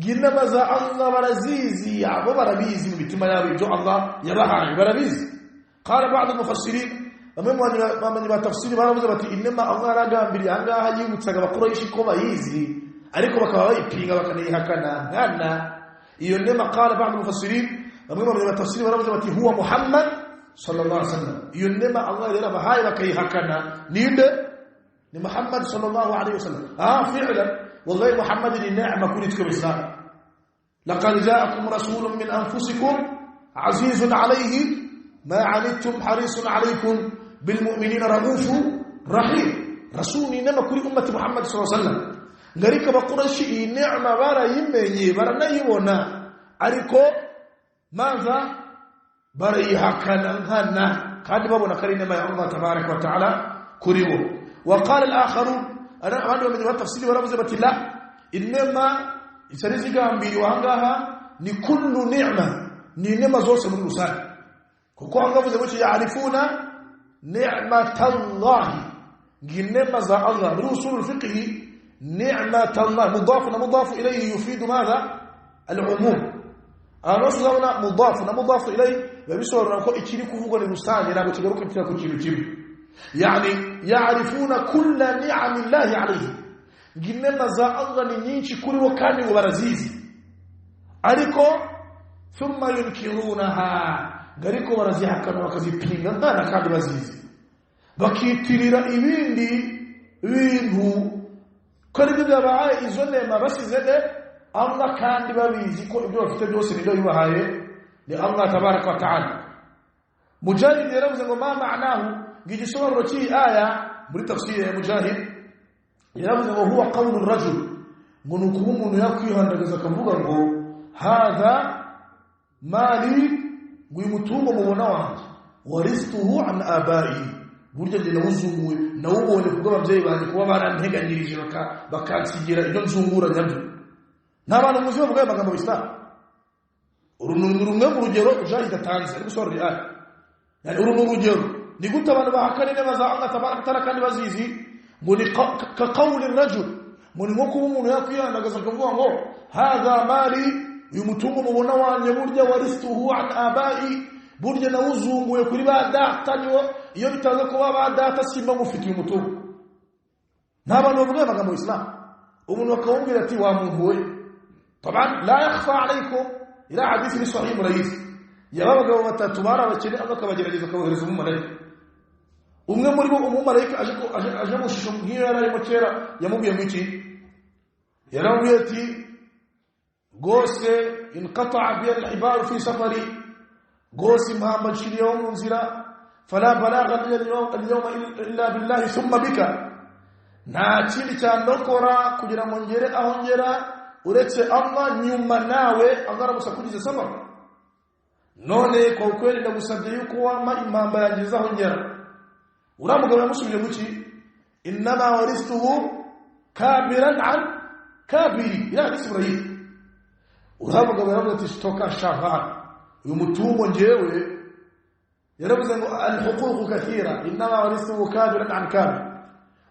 إنما زعنق ونزيزي عبو بربيزي بتما يرجو الله يبحر بربيزي قال بعض المفسرين ومن يبقى تفسير برمزي إنما الله رجع بريانها يمتسك بقريش كما يزي ariko bakaba bayipinga bakanihakana nkana iyo ndema qala ba'd mufassirin bamwe mu tafsiri baravuze bati huwa Muhammad sallallahu alaihi wasallam iyo ndema Allah yera bahaye bakayihakana ninde ni Muhammad sallallahu alaihi wasallam fi'lan wallahi Muhammad ni ni'ma kulitkum islam laqad ja'akum rasulun min anfusikum azizun alayhi ma 'anittum harisun alaykum bil mu'minina raufur rahim rasulun nama kuli ummati Muhammad sallallahu alaihi wasallam ngarika bakurashi neema barayimenye baranayibona ariko maza barayihakana nkana kandi babona kari neema ya Allah tabarak wa taala kuribo وقال الاخرون انا abantu bamenye batafsiri baravuze bati la inema isariziga mbiri wangaha ni kullu ni'ma ni neema zose muri rusange kuko angavuze ngo yarifuna ni'matallahi ginema za Allah muri usul fiqh نعمة الله مضاف إليه يفيد ماذا العموم أنصرنا مضاف إليه بيسور نكو إكيري كوفوغا للمستعان ينابو تجاروك بتاكو كيلو يعني يعرفون كل نعم الله عليه جنما za Allah ni nyinshi kuri wo kandi ubarazizi ariko thumma yunkirunaha gariko barazihakana bakazipinga ndana kandi bazizi bakitirira ibindi bintu kuri byo bahaye izo nema basizede Allah kandi babizi ko ibyo bafite byose nido yubahaye ni Allah tabaraka wa taala mujahid yaravuze ngo ma ma'nahu gigisobanuro cy'i aya muri tafsir ya mujahid yaravuze ngo huwa qawlu ar-rajul ngo nukuba umuntu yakwihandagaza akavuga ngo hadha mali wimutungo mubona wanje waristuhu an abai burya ndi nawuzunguwe nawubonye kuko abavyeyi banje kuba baranteganyirije bakansigira ibyo nzungura nyabyo n'abantu muzi bavuga amagambo y'Islam urumwe mu rugero ujahid atanze ariko sura ri'al yani urugero ni gute abantu bahakana inema za Allah tabaraka taala kandi bazizi ngo ni ka qawli ar-rajul muri nko kuba umuntu yakwiyandagaza akavuga ngo hadha mali uyu mutungo mubona wanje burya waristuhu an abai burya nawuzunguye kuri ba data niwo iyo bitaza kuba ba data simba mufite uyu mutungo n'abantu bavuga amagambo y'Islam umuntu akawumbira ati wa muntu we طبعا لا يخفى عليكم ila hadisi ni sahih rais yababagabo batatu barabakene akabagerageza kabahereza umumarayika umwe muri bo umumarayika aje mushisho ngiyo yararimo kera yamubwiye ngo iki yaramubwiye ati gose inqata'a bi al-ibar fi safari gose Muhammad shiriyo mu nzira fala balagha al-yawma illa billahi thumma bika nta kindi cyandokora kugira ngo ngere aho ngera uretse Allah nyuma nawe agarabusa kugize sababa none kwa ukweli ndagusabye yuko wama impamba yangiza aho ngera uramugabo yamusubije muki inma waristuhu kabiran an kabiri ila Ibrahim uramugabo yaravuze ati stoka shahan uyu mutungo njewe yaravuze ngo al-huquq kathira inma waristuhu kabiran an kabir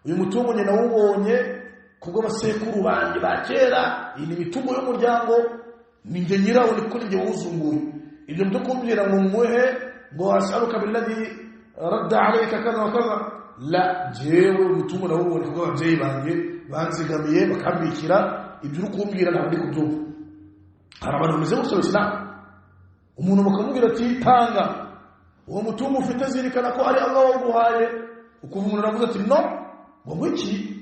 uyu mutungo nyina wubonye kubwo basekuru banje bakera iyi mitungo y'umuryango ninje nyirawo niko ninje wuzunguye ibyo byo kumbwira ngo muhe ngo asaluka billadhi radda alayka kaza wa kaza la jewe mutungo nawo ubone kubwo abavyeyi banje banzigamiye bakambikira ibyo uri kumbwira ntabwo ndi kubyumva hari abantu bameze gutyo Islam umuntu bakamubwira ati tanga uwo mutungo ufite zirikana ko ari Allah waguhaye ukuva umuntu aravuze ati no ngo iki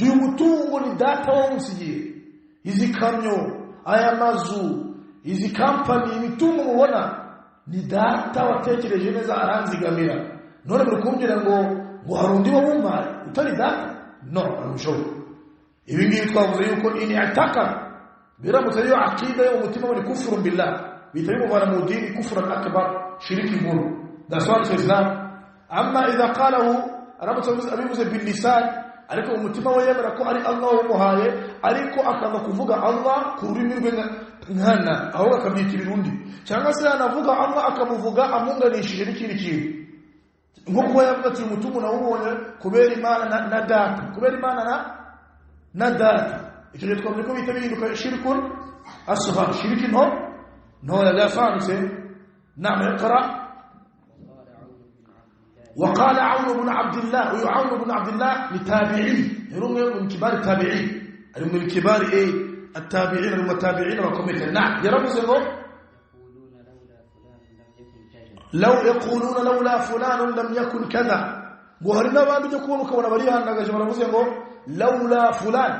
uyu mutungo ni data wamusigiye izi kamyo aya mazu izi company imitungo mubona ni data watekereje neza aranzigamira none murukumbira ngo harundi wo mumaye utari data no arushobo ibi ngibi twavuze yuko ini ataka biramutse yo akida yo mutima ni kufuru billah bitari muvana mu dini kufran akbar shiriki nkuru that's why Islam amma idha qalahu aramutse abivuze bil lisan ariko umutima we yemera ko ari Allah wamuhaye ariko akaza kuvuga Allah ku rurimi rwe nkana aho akabyita ibirundi cyangwa se anavuga Allah akamuvuga amunganishije n'ikindi kintu nko kuba yavuga ati umutungo na ubonye kubera Imana na data kubera Imana na data icyo gihe twavuze ko bita bihinduka shirkun asghar shirki no la fahamse naam iqra وقال عون بن عبد الله وعون بن عبد الله لتابعي يرون من كبار التابعين من كبار التابعين المتابعين وكمثل نعم يرمز لو يقولون لولا فلان لم يكن كذا وهرنا بعد يكون كون بريها نجا مرمز لولا فلان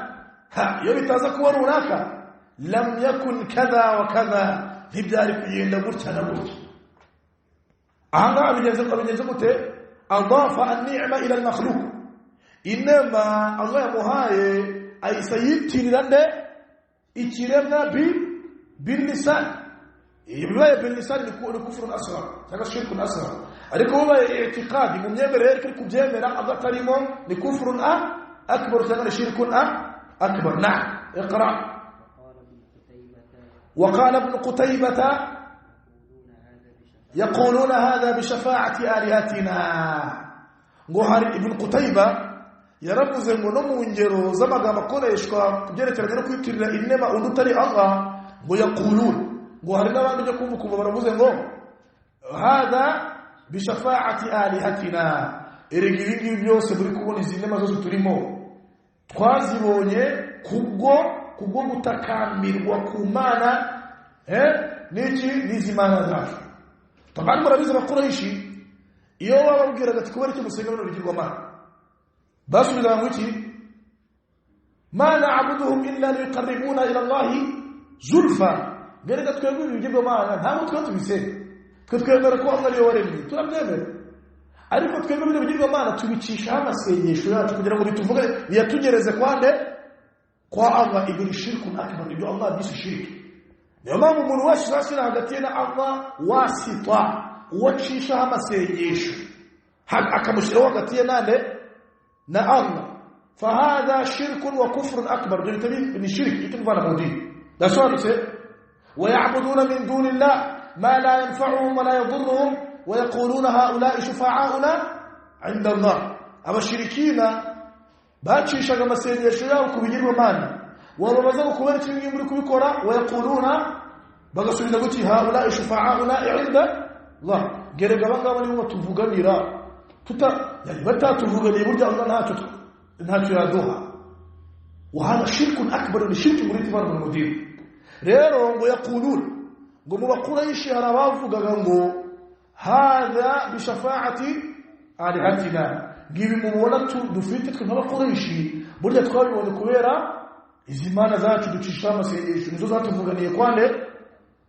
ها يبي تذكر هناك لم يكن كذا وكذا في ذلك يندبرت نبرت أنا أبي أضاف النعمة إلى المخلوق إنما الله مهاي أي سيبتي لنده إتشيرنا باللسان يبقى باللسان يكون كفر أصغر هذا شرك أصغر أريك هو اعتقاد من يمر هيك كجمر الله كريم لكفر أكبر هذا شرك أكبر نعم اقرأ وقال ابن قتيبة يقولون هذا بشفاعة آلهتنا غوهر ابن قتيبة يرمز منهم ونجرو زمغا مكونا يشكوا كجرة رجل كيتر إنما أندتري الله ويقولون غوهر لما نجكم كم برمز هذا بشفاعة آلهتنا إرجعين بيوس بريكون إنما زوج تريمو twazibonye kubwo gutakammirwa kumana niki nizimana zacu tabandi murabizi abakuraishi iyo bababwiraga ati kubera iki musenga bino bigirwamana basubiza ngo iki ma na'buduhum illa liqarribuna ila allahi zulfa gerega twebwe bigirwamana nta mutwe tubisenga twemera ko Allah ariwe waremye turabyemera ariko twebwe bino bigirwamana tubicisha amasengesho yacu kugira ngo bituvuge biyatugereze kwande kwa Allah ibiri shirku akbar ibyo Allah bisi shirki niyo mpamvu umuntu wese uzashyira hagati ye na Allah wasitwa uwacishaho amasengesho akamushyiraho hagati ye nande na Allah fahadha shirkun wa kufrun akbar ibyo bita ni shirki itumvana mu dini دسوانته ويعبدون من دون الله ما لا ينفعهم ولا يضرهم ويقولون هؤلاء شفعاؤنا عند الله abashirikina bacishaga amasengesho yabo kubigirwamana wababaza kubera kimwe muri kubikora wayaquluna bagasubiza guti haula shufa'auna 'inda Allah gerega bangaba ni tuvuganira yani batatuvuganiye burya Allah ntacyo yaduha wa hada shirkun akbar ni shirki muri tibar mu mudir rero ngo yaqulun ngo mu bakuraishi harabavugaga ngo hada bi shafa'ati alihatina gibi mubona dufite twe nk'abakuraishi burya twabibonye kubera izi mana zacu ducisha amasengesho nizo zatuvuganiye kwande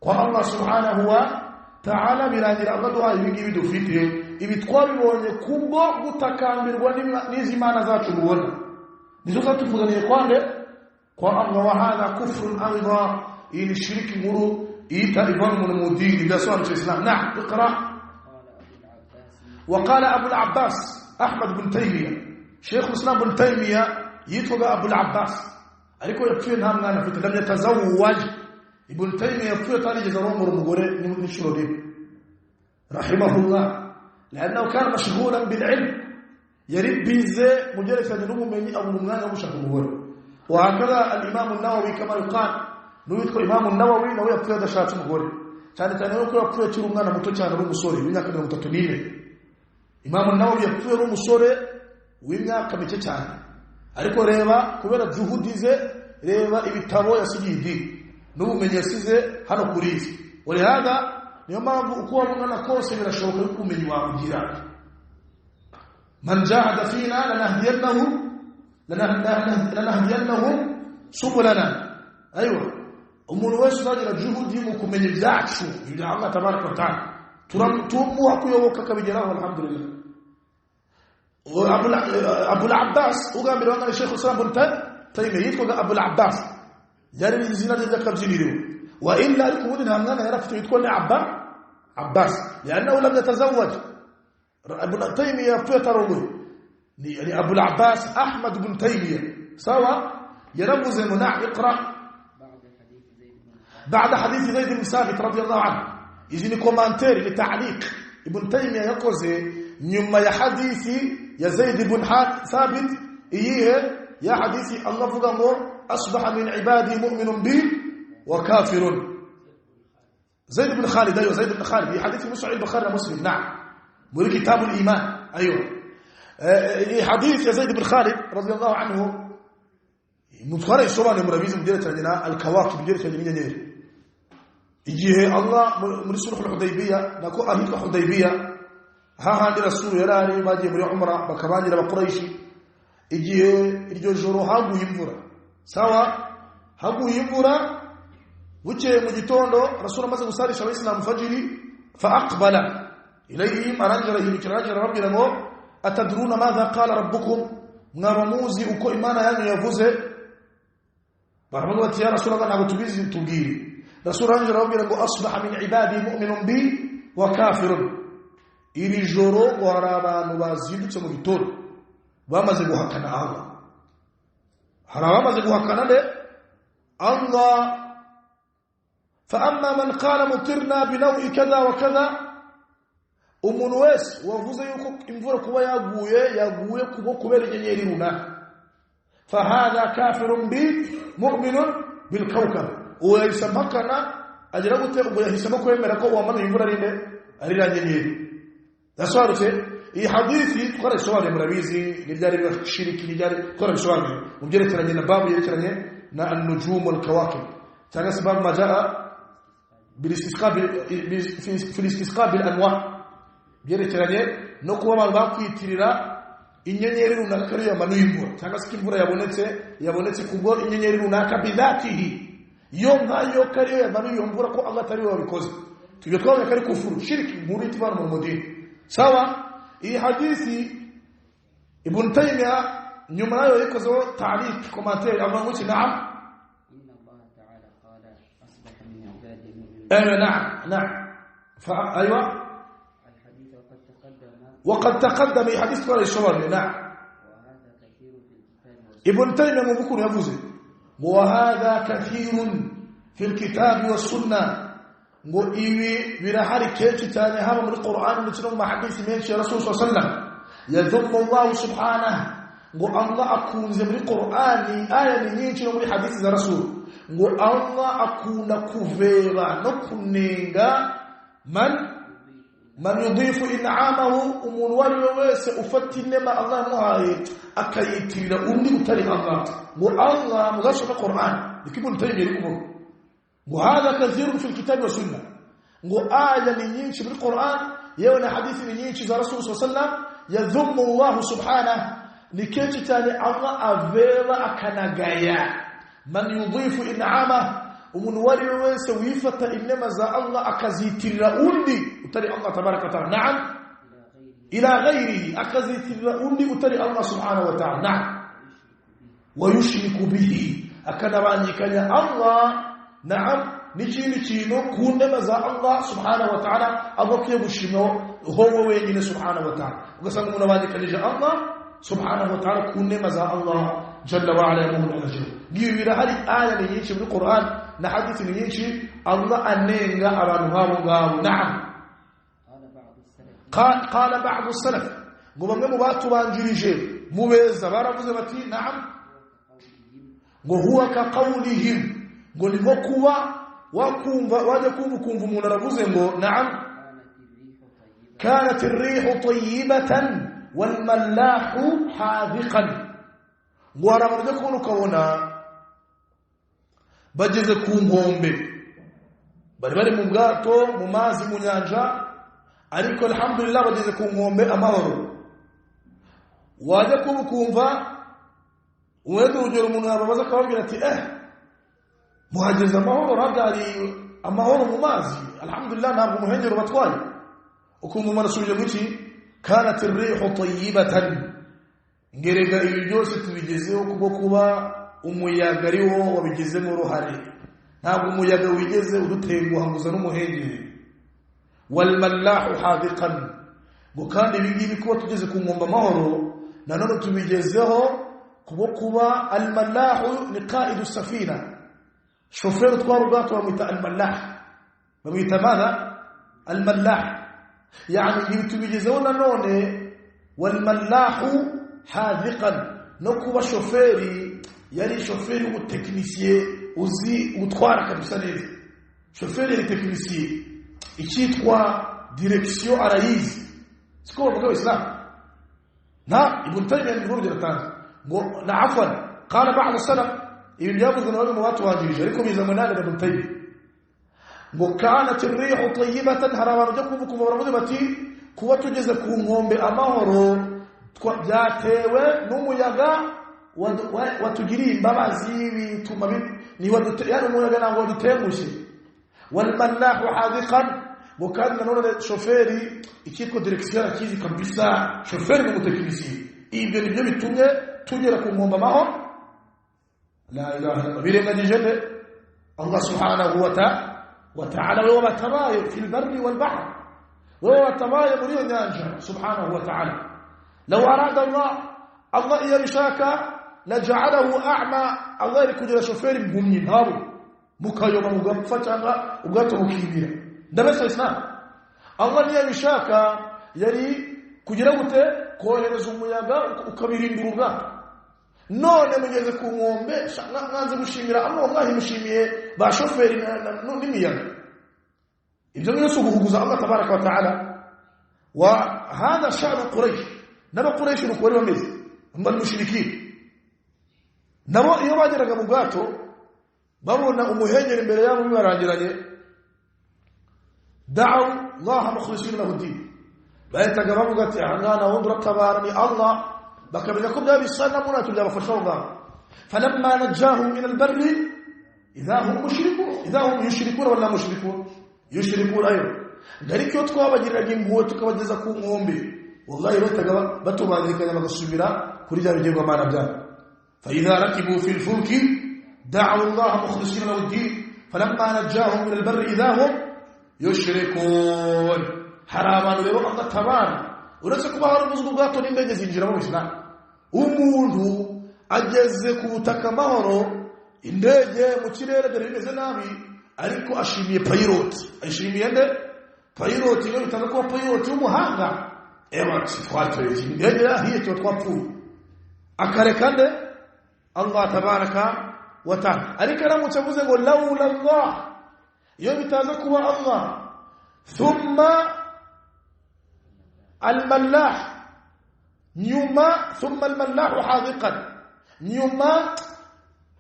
kwa Allah subhanahu wa ta'ala birangira Allah duha ibingibi dufite ibi twabibonye kubwo gutakambirwa n'izi mana zacu mubona nizo zatuvuganiye kwande kwa Allah wa hadha kufrun aidha in shirki muru ita ibn mudin bidasan islam na'am iqra وقال ابو العباس احمد بن تيميه شيخ الاسلام بن تيميه يتوقع ابو العباس ariko yapfuye nta mwana afite lam yatazawwaj ibn taymiyyah yapfuye atarigeze arongora umugore n'inshuro rimwe rahimahullah لانه كان مشغولا بالعلم يريد bize mugerekanye n'ubumenyi abura umwanya gushaka umugore وهكذا الامام النووي كما يقال n'uwitwa imam an-nawawi nawe yapfuye adashatse umugore cyane cyane ko yapfuye akiri umwana muto cyane w'umusore w'imyaka 34 imam an-nawawi yapfuye ari umusore w'imyaka mike cyane ariko reba kubera juhudize reba ibitabo yasigiye n'ubumenyi yasize hano kuri isi urihada niyo mpamvu uko wabona kose birashoboka yuko ubumenyi wabugira man jahada fina lanahdiyannahum subulana aywa umuntu wese uzagira juhudi mu kumenya ibyacu ibya Allah tabaraka wa taala turamuha kuyoboka kabigeraho alhamdulillah أبو العباس وقام بالواقع الشيخ الإسلام بن تيمية يتقول أبو العباس جاري الزنا ذكر جنيرو وإلا يكون إنها من أنا عرفت يتقول عباس لأنه لم يتزوج ابن تيمية فتره يعني أبو العباس أحمد بن تيمية سوا يرمز منع يقرأ بعد حديث زيد بن ثابت رضي الله عنه يجيني كومنتير لتعليق ابن تيمية يقول نيوم يا حديثي يا زيد بن ثابت إيه يا حديثي الله فقامه أصبح من عبادي مؤمن بي وكافر زيد بن خالد أيوه زيد بن خالد في حديث مسعود البخاري مسلم نعم مولي كتاب الإيمان أيوه حديث يا زيد بن خالد رضي الله عنه متخرج الشوان مرابيز مديرة عندنا الكواكب مديرة عندنا يجيه الله من سلح الحديبية نكو أهل الحديبية ها rasul yarari bagiye muri umra bakabangira abakuraishi igihe iryo joro haguye imvura sawa haguye imvura bucye mu gitondo rasul amaze gusarisha abayisilamu fajiri fa aqbala ilayhim aranjara himikirajara rabbina ngo atadruna madha qala rabbukum mwaramuzi uko imana yanyu yavuze baravuga ati ya rasul Allah ntabwo tubizi tubwire rasul aranjara rabbina ngo asbaha min ibadi mu'minun bi wa kafirun iri joro hari abantu bazindutse mu gitondo bamaze guhakana Allah hari abamaze guhakana ne Allah fa amma man qala mutirna bi nawi kaza wa kaza umuntu wese wavuze yuko imvura kuba yaguye kubo kubera inyenyeri runaka fa hada kafirun bi mu'minun bil kawkab uyahisamakana agira gute ubwo yahisemo kwemera ko wamana imvura ari nyenyeri Daswarute iyi hadithi twara shobane murabizi n'ibyari bashiriki n'ibyari twara shobane mu byerekeranye na babu yerekeranye na an-nujum wal-kawakib cyangwa sababu majaa bilistisqa bil anwa byerekeranye no kuba abantu bakwitirira inyenyeri runaka ariyo manuye imvura cyangwa se imvura yabonetse kubwo inyenyeri runaka bidatihi yo nkayo kariyo yamanuye imvura ko Allah atari we wabikoze tujye twabona kari kufuru shiriki muri itibara mu mudini sawa iyi hadithi ibn Taymiyyah nyuma yayo yikozeho ta'liq commentaire avuga ngo naam inna Allah ta'ala qala asbaha min ibadi mu'minin na'am fa aywa الحديث وقد تقدم حديث قال الشوارع نعم وهذا كثير في الكتاب ابن تيمية مبكر يفوز وهذا كثير fil kitabi was sunnah ngo ibi birahari kenshi cyane haba muri Qur'an ndetse no mu hadisi menshi ya Rasul sallallahu alaihi wasallam yadhummu Allah subhanahu ngo Allah akunze muri Qur'ani aya ni nyinshi no muri hadisi za Rasul ngo Allah akunda kuvera no kunenga man yudifu in'amahu umuntu wari wese ufata inema Allah muhaye akayitirira undi utari Allah ngo Allah mugashaka Qur'an ikibuntu tayibiri kuvuga ngo hada kathirun fil kitab wa sunnah ngo aya ni nyinshi muri Qur'an yewe na hadithi ni nyinshi za Rasul sallallahu alaihi wasallam yadhummu Allah subhanahu ni kenshi cyane Allah avera akanagaya man yudifu in'amahu umuntu wari wese wifata inema za Allah akazitirira undi utari Allah tabaraka taala na'am ila ghayrihi akazitirira undi utari Allah subhanahu wa ta'ala na'am wa yushriku bihi akanabanyikanya Allah na'am nikindi kintu kundema za Allah subhanahu wa ta'ala abakiye gushima howe wenyine subhanahu wa ta'ala ugasanga umuntu abanyikanije Allah subhanahu wa ta'ala kundema za Allah jalla wa ala yamul ajr ngiyo hari aya nyinshi muri Qur'an na hadithi nyinshi Allah anenga abantu habo ngabo na'am qala ba'd as-salaf ngo bamwe mu batubanjirije mubeza baravuze bati na'am ngo huwa ka qawlihim ngo ni kuba wakumva waje kumva umuntu aravuze ngo na'am kanat ar-rihu tayyibatan wal mallahu hadiqan ngo aravuze ko ukabona bageze ku nkombe bari mu bwato mu mazi mu nyanja ariko alhamdulillah bageze ku nkombe amahoro waje kumva uweze urugero umuntu yababaza akababwira ati muhageze amahoro radari amahoro mu mazi alhamdulillah ntabwo umuhengero batwaye ukumva umuntu asubije muki kanat ar-rihu tayyibatan ngerega ibi byose tubigezeho kubwo kuba umuyaga ari wo wabigezemo uruhare ntabwo umuyaga wigeze udutenguhanguza n'umuhengeri wal mallahu hadiqan ngo kandi ibi ngibi kuba tugeze ku nkombe amahoro nanone tubigezeho kubwo kuba al mallahu ni qa'idu safina shofer twarugato bamwita al mallah bamwita mada al mallah yani ibi tubigezeho nanone wal mallahu hadiqan no kuba shoferi yari shoferi w'umutekinisiye uzi gutwara kabisa neza shoferi yari tekinisiye icyitwa direction arayizi siko bavuga Islam na ibn Taymiyyah ni urugero tanze ngo na afwan qala ba'd as-salaf ibn Jabir na wale watu wajirije ariko bizamwe na ibn Taymiyyah ngo kanat ar-rihu tayyibatan harawa jakubukum baravuze bati kuba tugeze ku nkombe amahoro byatewe n'umuyaga watugiriye imbabazi bituma ni wadutera umuyaga ntabwo wadutengushye wal mallahu hadiqan mukanda none shoferi ikiko direction akizi kabisa shoferi n'umutekinisiye ibyo nibyo bitumye tugera ku nkombe amahoro la ilaha illa birengagije de Allah subhanahu wa ta'ala wa batabaye fil barri wal bahr wa batabaye muri nyanja subhanahu wa ta'ala law arada Allah yabishaka laj'alahu a'ma Allah yakujira shoferi mbumyi ntabo mukayoba mugapfa cyangwa ubwato bukibira ndabese Islam Allah yabishaka yari kugira gute kohereza umuyaga ukabirindura ubwato none mugeze ku nkombe nganze gushimira Allah mushimiye ba shoferi n'imiyaga ibyo byose uguhuguza Allah tabaraka wa ta'ala wa hada sha'r quraish naba quraish n'ukuri bameze mbal mushrikin nabo iyo bageraga mu bwato babona umuhengeri imbere yabo bibarangiranye da'u Allah mukhlisina lahu din bayitaga bavuga ati ahangana wundi ratabarani Allah bakamenya ko byabisana munatu byabafasha Allah falamma najahum min albarri idahum yushrikun wala mushrikun yushrikun ayo gariko twabagiriraga impuwe tukabageza ku nkombe wallahi bataga batubandikanya bagasubira kuri bya bigirwa mana byabo fa idha rakibu fil fulki da'u Allah mukhlisina lahu din falamma najahum min albarri idahum yushrikun haraman rero Allah tabana uretse kuba hari ubuzwa bwato n'indege zinjira mu Islam umuntu ageze ku butaka mahoro indege mu kirere dore bimeze nabi ariko ashimiye pilot ashimiye nde pilot iyo bitanga ko pilot w'umuhanga twatoye indege yahiye twapfuye akareka nde Allah tabaraka wa ta'ala ariko aramutse avuze ngo laula Allah iyo bitaza kuba Allah thumma al-mallah nyuma thumma al-mallah hadiqan nyuma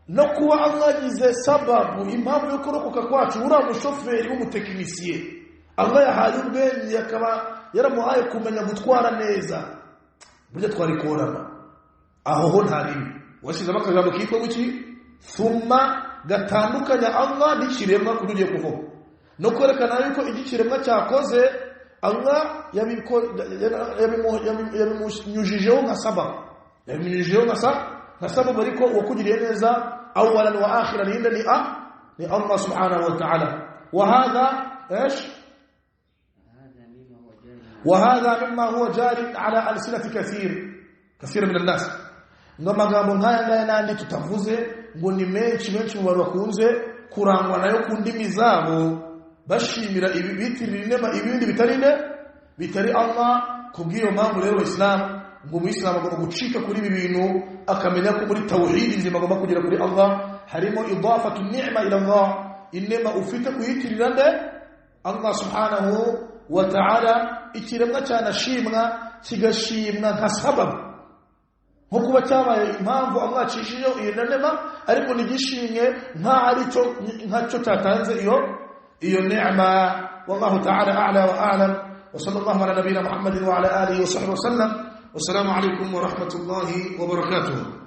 no kuba Allah yize sababu impamvu yo kurokoka kwacu ura mushoferi w'umutekinisiye Allah yahaye ubwenge akaba yaramuhaye kumenya gutwara neza burya twari korama aho ho ntari washize bakajambo kitwa guki thumma gatandukanya Allah n'ikiremwa kurugiye kuvuga no kwerekana yuko igikiremwa cyakoze Allah yabimunyujijeho nka sababu yabimunyujijeho nka sababu ariko wakugiriye neza awalan wa akhiran inda ni Allah subhanahu wa ta'ala wa hadha ايش وهذا مما هو جار على ألسنة كثير من الناس ngamagambo nkaya nandi tutavuze ngo ni menshi mu bakunze kurangwa nayo kundimi zabo bashimira ibi bitirira ibindi bitari Allah kubwiyo mpamvu rero Islam ngo Muislam agomba gucika kuri ibi bintu akamenya ko muri tauhid nzima agomba kugera kuri Allah harimo idafatu ni'ma ila Allah inema ufite kuyitirira nde Allah subhanahu wa ta'ala ikiremwa cyanashimwa kigashimwa nka sababu nko kuba cyabaye impamvu Allah acishije iyo nema ariko nigishimye nka cyo tatanze iyo neema wallahu ta'ala a'la wa a'lam wa sallallahu ala nabiyina Muhammadin wa ala alihi wa sahbihi wa sallam wassalamu alaykum wa rahmatullahi wa barakatuh.